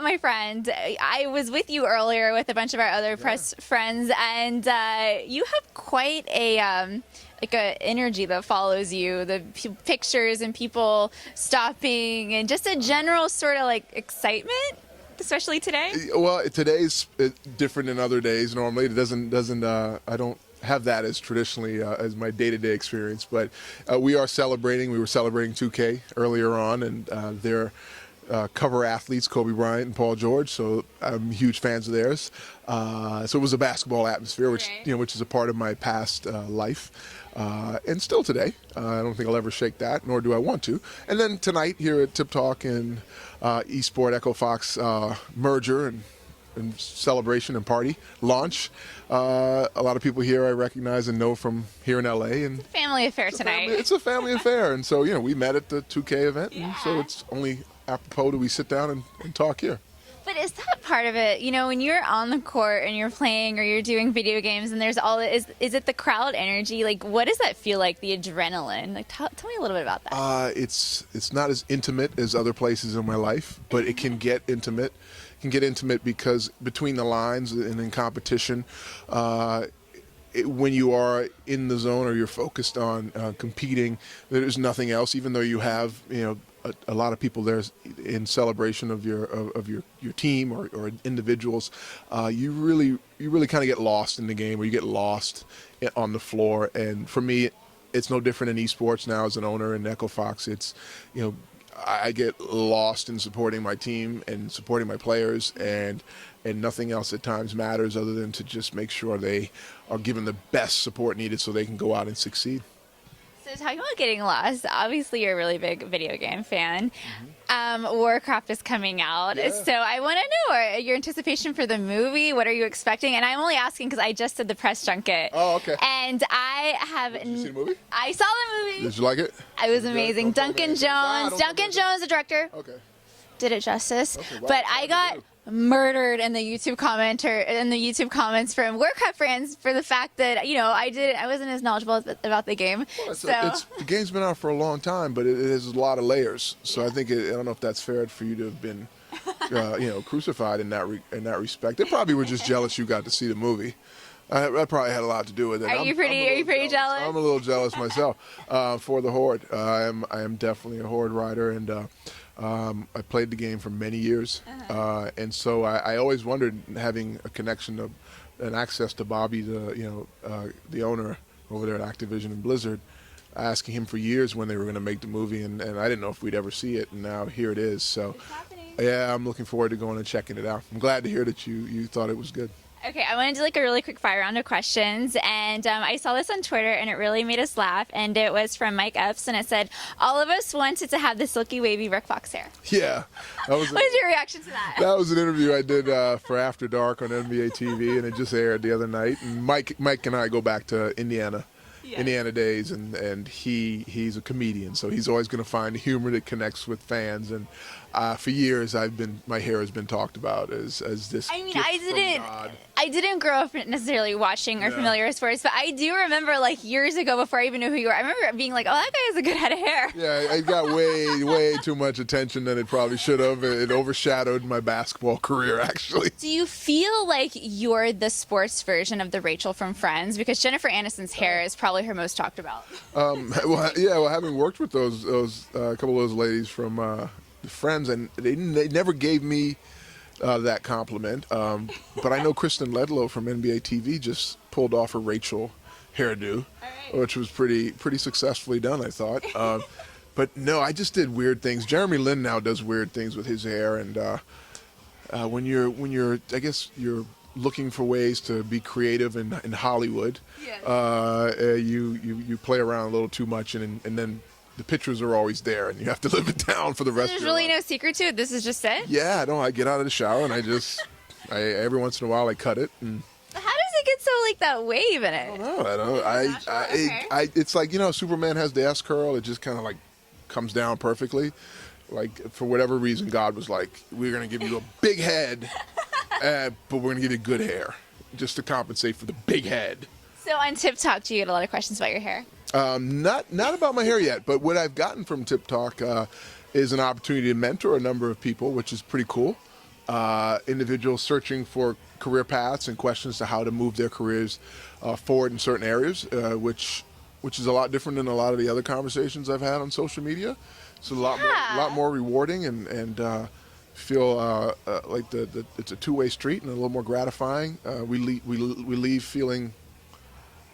my friend. I was with you earlier with a bunch of our other press friends, and you have quite a like a energy that follows you. The pictures and people stopping, and just a general sort of like excitement, especially today. Well, today's different than other days. Normally, it doesn't. I don't have that as traditionally as my day-to-day experience, but we are celebrating. We were celebrating 2K earlier on, and they're cover athletes, Kobe Bryant and Paul George, so I'm huge fans of theirs. So it was a basketball atmosphere, which which is a part of my past life, and still today. I don't think I'll ever shake that, nor do I want to. And then tonight here at Tip Talk and Esports Echo Fox merger and celebration and party launch. A lot of people here I recognize and know from here in LA, and Family affair tonight. It's a family affair, and so we met at the 2K event, and so it's only apropos that we sit down and talk here. But is that part of it? When you're on the court and you're playing or you're doing video games, and there's all is it the crowd energy? Like, what does that feel like? The adrenaline? Like, tell me a little bit about that. It's not as intimate as other places in my life, but it can get intimate. It can get intimate because between the lines and in competition, when you are in the zone or you're focused on competing, there's nothing else. Even though you have a lot of people there in celebration of your team or individuals, you really kind of get lost in the game, or you get lost on the floor. And for me, it's no different in esports now as an owner in Echo Fox. It's I get lost in supporting my team and supporting my players, and nothing else at times matters other than to just make sure they are given the best support needed so they can go out and succeed. So talking about getting lost, obviously you're a really big video game fan. Warcraft is coming out, so I want to know your anticipation for the movie. What are you expecting? And I'm only asking because I just did the press junket. Oh, okay. And I have. Did you see the movie? I saw the movie. Did you like it? It was amazing. Duncan Jones, the director. Okay. Did it justice. Okay, wow. But I got murdered in the YouTube comments from Warcraft fans for the fact that I wasn't as knowledgeable about the game. Well, the game's been out for a long time, but it has a lot of layers. So I think I don't know if that's fair for you to have been crucified in that respect. They probably were just jealous you got to see the movie. That probably had a lot to do with it. Are you pretty jealous? I'm a little jealous myself for the Horde. I am definitely a Horde rider, and I played the game for many years, and so I always wondered, having a connection to and access to Bobby, the owner over there at Activision and Blizzard, asking him for years when they were going to make the movie, and I didn't know if we'd ever see it, and now here it is. So, yeah, I'm looking forward to going and checking it out. I'm glad to hear that you thought it was good. Okay, I want to do like a really quick fire round of questions, and I saw this on Twitter, and it really made us laugh, and it was from Mike Epps, and it said, all of us wanted to have the silky, wavy Rick Fox hair. Yeah. What was your reaction to that? That was an interview I did for After Dark on NBA TV, and it just aired the other night, and Mike and I go back to Indiana days, and he's a comedian, so he's always going to find humor that connects with fans, and for years my hair has been talked about as this. I mean, I didn't grow up necessarily watching or familiar with sports, but I do remember like years ago, before I even knew who you were, I remember being like, oh, that guy has a good head of hair. Yeah, it got way too much attention than it probably should have. It overshadowed my basketball career, actually. Do you feel like you're the sports version of the Rachel from Friends? Because Jennifer Aniston's hair is probably her most talked about. Well, having worked with those a couple of those ladies from Friends, and they never gave me that compliment. But I know Kristen Ledlow from NBA TV just pulled off her Rachel hairdo, which was pretty successfully done, I thought. But no, I just did weird things. Jeremy Lin now does weird things with his hair, and when you're I guess you're looking for ways to be creative in Hollywood, you play around a little too much, and then the pictures are always there, and you have to live it down for the rest of your life. There's really no secret to it? This is just it? Yeah, I get out of the shower, and I every once in a while I cut it. And how does it get so like that wave in it? I don't know. It's like, Superman has the S curl. It just kind of like comes down perfectly. Like, for whatever reason, God was like, we're going to give you a big head, but we're going to give you good hair, just to compensate for the big head. So on Tip Talk, do you get a lot of questions about your hair? Not about my hair yet, but what I've gotten from Tip Talk is an opportunity to mentor a number of people, which is pretty cool. individuals searching for career paths and questions to how to move their careers forward in certain areas, which is a lot different than a lot of the other conversations I've had on social media. It's a lot more rewarding and feel like it's a two-way street and a little more gratifying. We leave feeling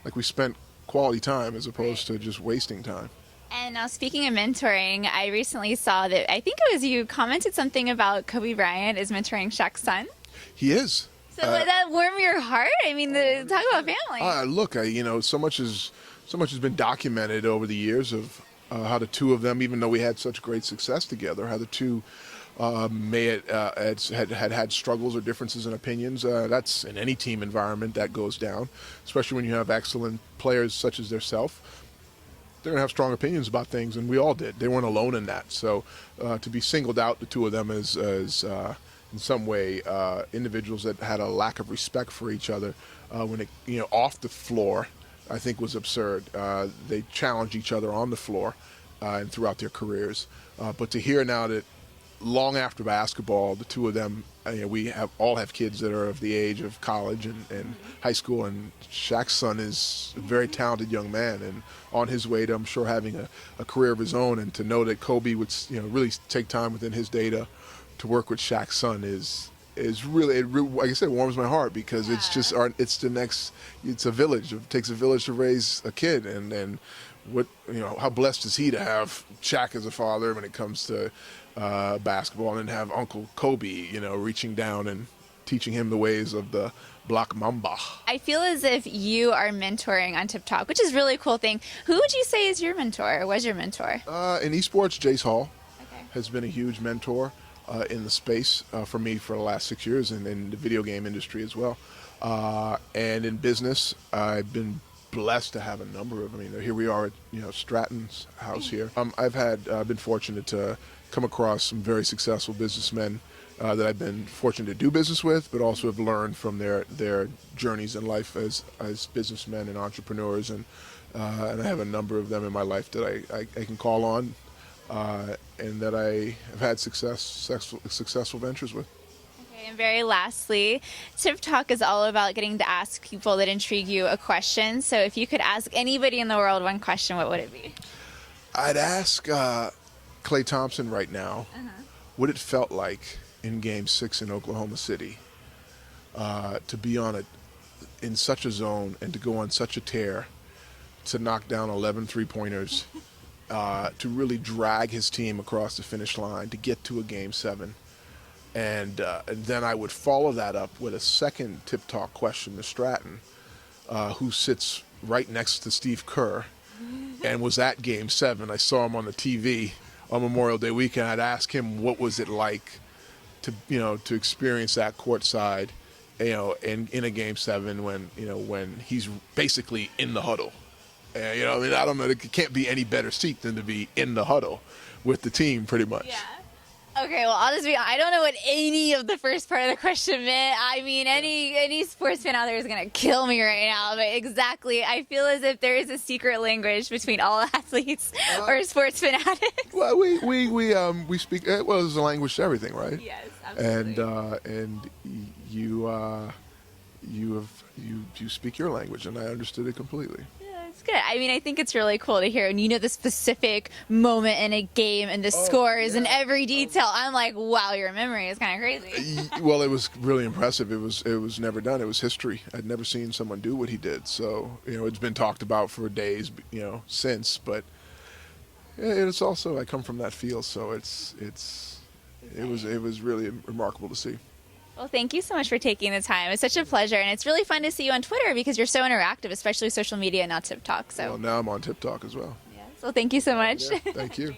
like we spent quality time as opposed to just wasting time. And now, speaking of mentoring, I recently saw that I think it was you commented something about Kobe Bryant is mentoring Shaq's son. He is. So would that warm your heart? I mean, talk about family. Look, so much has been documented over the years of how the two of them, even though we had such great success together, how the two had struggles or differences in opinions. That's in any team environment that goes down, especially when you have excellent players such as themselves. They're going to have strong opinions about things, and we all did. They weren't alone in that. So to be singled out, the two of them as in some way individuals that had a lack of respect for each other when it, off the floor, I think was absurd. They challenged each other on the floor and throughout their careers. But to hear now that long after basketball, the two of them, we all have kids that are of the age of college and high school, and Shaq's son is a very talented young man and on his way to, I'm sure, having a career of his own. And to know that Kobe would, really take time within his day to work with Shaq's son is really, like I said, warms my heart, because it's just it's a village. It takes a village to raise a kid, and what how blessed is he to have Shaq as a father when it comes to basketball, and have Uncle Kobe, reaching down and teaching him the ways of the Black Mamba. I feel as if you are mentoring on Tip Talk, which is a really cool thing. Who would you say is your mentor, or was your mentor? In esports, Jace Hall has been a huge mentor in the space for me for the last 6 years, and in the video game industry as well. And in business, I've been blessed to have a number of. Here we are at Stratton's house here. I've been fortunate to come across some very successful businessmen that I've been fortunate to do business with, but also have learned from their journeys in life as businessmen and entrepreneurs, and I have a number of them in my life that I can call on, and that I have had successful ventures with. Okay, and very lastly, Tip Talk is all about getting to ask people that intrigue you a question. So if you could ask anybody in the world one question, what would it be? I'd ask Klay Thompson right now what it felt like in Game 6 in Oklahoma City to be in such a zone and to go on such a tear, to knock down 11 three-pointers, to really drag his team across the finish line to get to a Game 7. And then I would follow that up with a second Tip Talk question to Stratton, who sits right next to Steve Kerr and was at Game 7. I saw him on the TV on Memorial Day weekend. I'd ask him what was it like to experience that courtside, in a Game 7 when he's basically in the huddle. I don't know. It can't be any better seat than to be in the huddle with the team, pretty much. Yeah. Okay, well, I'll just be honest. I don't know what any of the first part of the question meant. Any sports fan out there is going to kill me right now. But exactly, I feel as if there is a secret language between all athletes or sports fanatics. Well, we speak. Well, there's a language to everything, right? Yes, absolutely. And you speak your language, and I understood it completely. Good. I think it's really cool to hear, and the specific moment in a game and the scores and every detail. I'm like, wow, your memory is kind of crazy. Well, it was really impressive. It was never done. It was history. I'd never seen someone do what he did. So it's been talked about for days, since. But it's also, I come from that field, so it was really remarkable to see. Well, thank you so much for taking the time. It's such a pleasure, and it's really fun to see you on Twitter because you're so interactive, especially social media and now Tip Talk. So now I'm on Tip Talk as well. Yes. Well, thank you so much. Yeah, thank you.